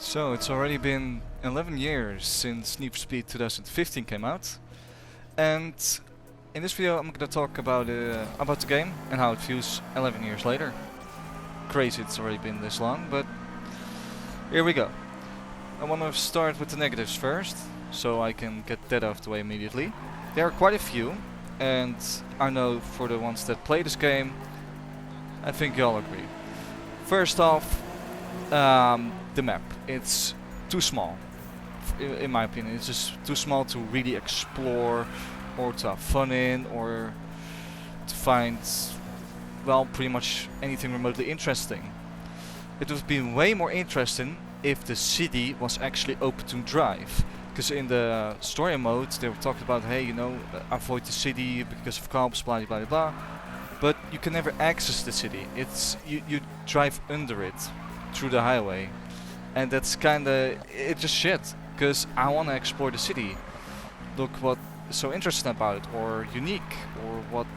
So it's already been 11 years since Need for Speed 2015 came out, and in this video I'm gonna talk about the game and how it feels 11 years later. Crazy it's already been this long, but here we go. I want to start with the negatives first, so I can get that out of the way immediately. There are quite a few, and I know for the ones that play this game, I think you all agree. First off, the map. It's too small, in my opinion. It's just too small to really explore, or to have fun in, or to find, well, pretty much anything remotely interesting. It would be way more interesting if the city was actually open to drive. Because in the story mode they were talking about, hey, you know, avoid the city because of cops, blah blah blah. But you can never access the city. It's you drive under it through the highway, and that's kinda it's just shit. Because I wanna explore the city, look what is so interesting about it, or unique, or what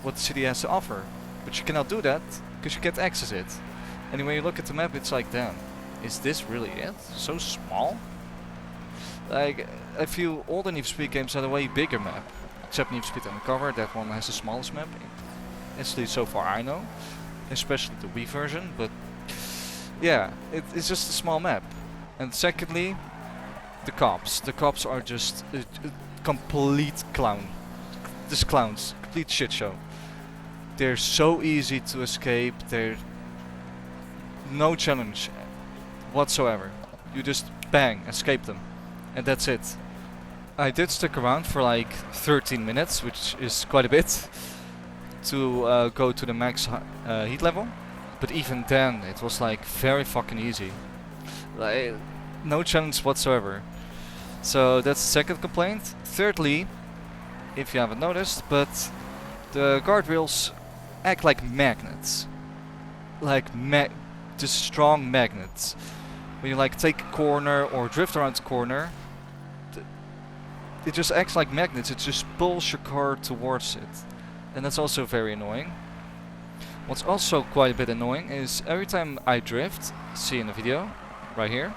the city has to offer. But you cannot do that because you can't access it. And when you look at the map, it's like, damn, is this really it? So small? Like, I feel all the Need for Speed games had a way bigger map. Except Need for Speed Undercover, that one has the smallest map. At least so far I know. Especially the Wii version, but yeah, it's just a small map. And secondly, the cops. The cops are just a complete clown. Just clowns. Complete shit show. They're so easy to escape. They're no challenge whatsoever. You just bang, escape them. And that's it. I did stick around for like 13 minutes, which is quite a bit, to go to the max heat level. But even then, it was like very fucking easy. Like, no challenge whatsoever. So that's the second complaint. Thirdly, if you haven't noticed, but the guardrails act like magnets. Like just strong magnets. When you like take a corner or drift around the corner, it just acts like magnets. It just pulls your car towards it. And that's also very annoying. What's also quite a bit annoying is every time I drift, see in the video, right here,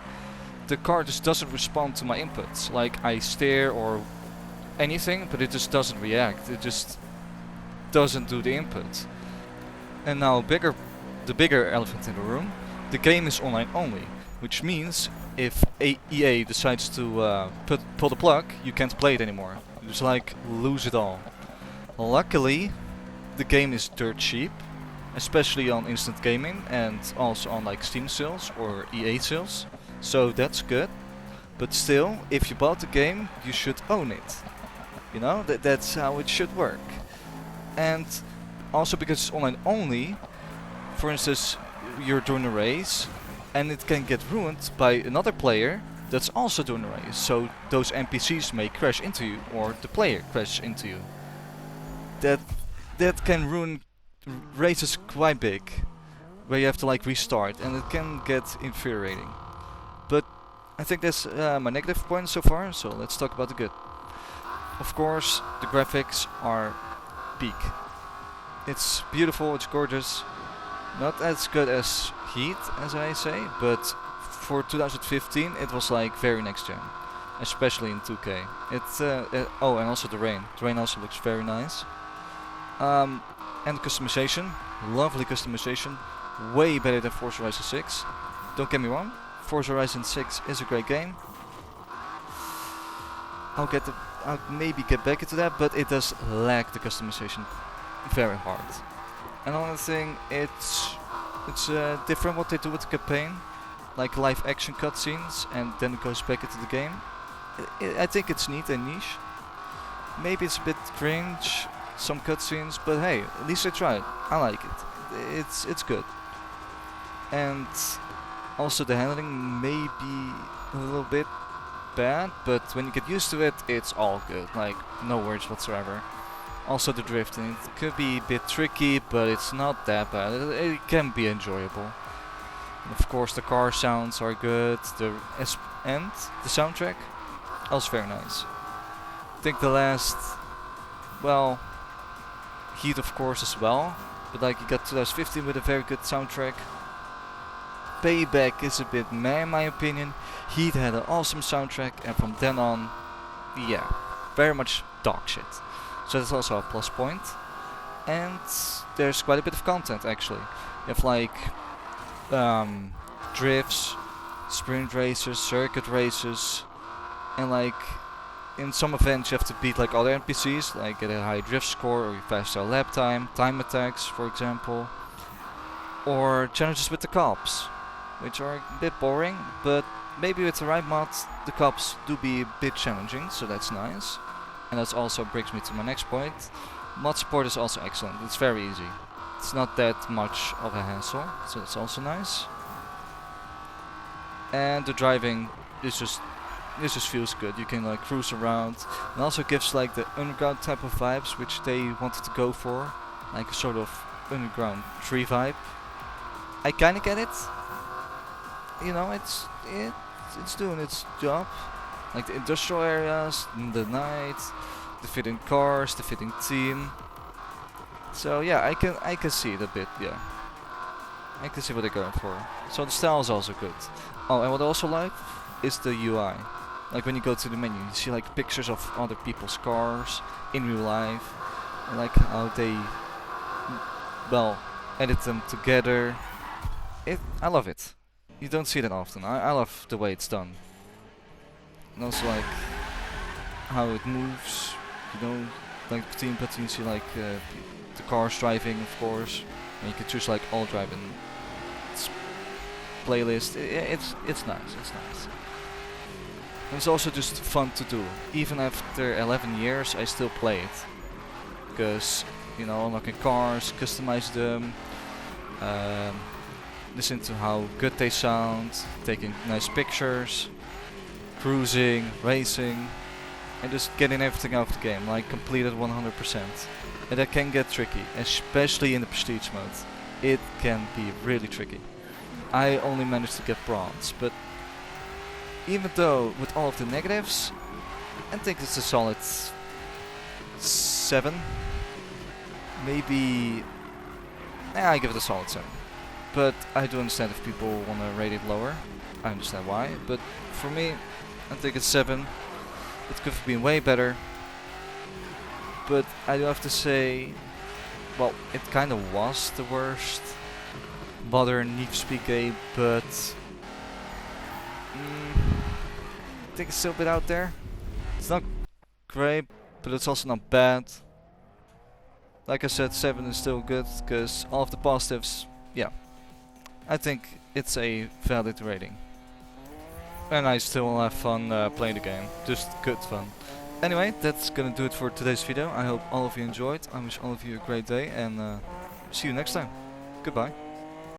the car just doesn't respond to my inputs. Like I steer or anything, but it just doesn't react. It just doesn't do the input. And now the bigger elephant in the room, the game is online only. Which means if EA decides to pull the plug, you can't play it anymore. You just like lose it all. Luckily, the game is dirt cheap, especially on instant gaming and also on like Steam sales or EA sales. So that's good. But still, if you bought the game, you should own it. You know, that's how it should work. And also because it's online only, for instance, you're doing a race, and it can get ruined by another player that's also doing a race. So those NPCs may crash into you, or the player crashes into you. That can ruin races quite big, where you have to like restart, and it can get infuriating. But I think that's my negative point so far, so let's talk about the good. Of course, the graphics are peak. It's beautiful, it's gorgeous. Not as good as Heat, as I say, but for 2015 it was like very next gen, especially in 2K. Oh, and also the rain. The rain also looks very nice. And customization, lovely customization, way better than Forza Horizon 6. Don't get me wrong, Forza Horizon 6 is a great game. I'll maybe get back into that, but it does lack the customization very hard. Another thing, it's different what they do with the campaign, like live action cutscenes, and then it goes back into the game. I think it's neat and niche. Maybe it's a bit cringe, some cutscenes, but hey, at least I tried. I like it. It's good. And also the handling may be a little bit bad, but when you get used to it, it's all good. Like, no worries whatsoever. Also the drifting, it could be a bit tricky, but it's not that bad. It can be enjoyable. And of course the car sounds are good, and the soundtrack also very nice. I think the last, well, Heat of course as well, but like you got 2015 with a very good soundtrack. Payback is a bit meh in my opinion. Heat had an awesome soundtrack, and from then on, yeah, very much dog shit. So that's also a plus point. And there's quite a bit of content actually. You have like drifts, sprint races, circuit races, and like in some events you have to beat like other NPCs, like get a high drift score or faster lap time, time attacks for example, or challenges with the cops, which are a bit boring, but maybe with the right mods the cops do be a bit challenging, so that's nice. And that also brings me to my next point. Mod support is also excellent, it's very easy. It's not that much of a hassle, so that's also nice. And the driving is just, it just feels good. You can like cruise around, and also gives like the underground type of vibes which they wanted to go for, like a sort of underground tree vibe. I kinda get it. You know, it's doing its job. Like the industrial areas, the night, the fitting cars, the fitting team. So yeah, I can see it a bit. Yeah, I can see what they're going for. So the style is also good. Oh, and what I also like is the UI. Like when you go to the menu, you see like pictures of other people's cars in real life, and like how they, well, edit them together. I love it. You don't see that often. I love the way it's done. And also like how it moves, you know, like between buttons you see like the cars driving of course, and you can choose like all driving playlist. It's nice, it's nice. And it's also just fun to do. Even after 11 years I still play it. Because, you know, unlocking cars, customize them, listen to how good they sound, taking nice pictures, cruising, racing, and just getting everything out of the game, like completed 100%. And that can get tricky, especially in the prestige mode. It can be really tricky. I only managed to get bronze, but even though with all of the negatives, I think it's a solid 7. Maybe, I give it a solid 7. But I do understand if people want to rate it lower. I understand why, but for me, I think it's 7. It could have been way better. But I do have to say, well, it kind of was the worst modern Need for Speed game, but I think it's still a bit out there. It's not great, but it's also not bad. Like I said, 7 is still good, because all of the positives, yeah. I think it's a valid rating. And I still have fun playing the game. Just good fun. Anyway, that's gonna do it for today's video. I hope all of you enjoyed. I wish all of you a great day, and see you next time. Goodbye.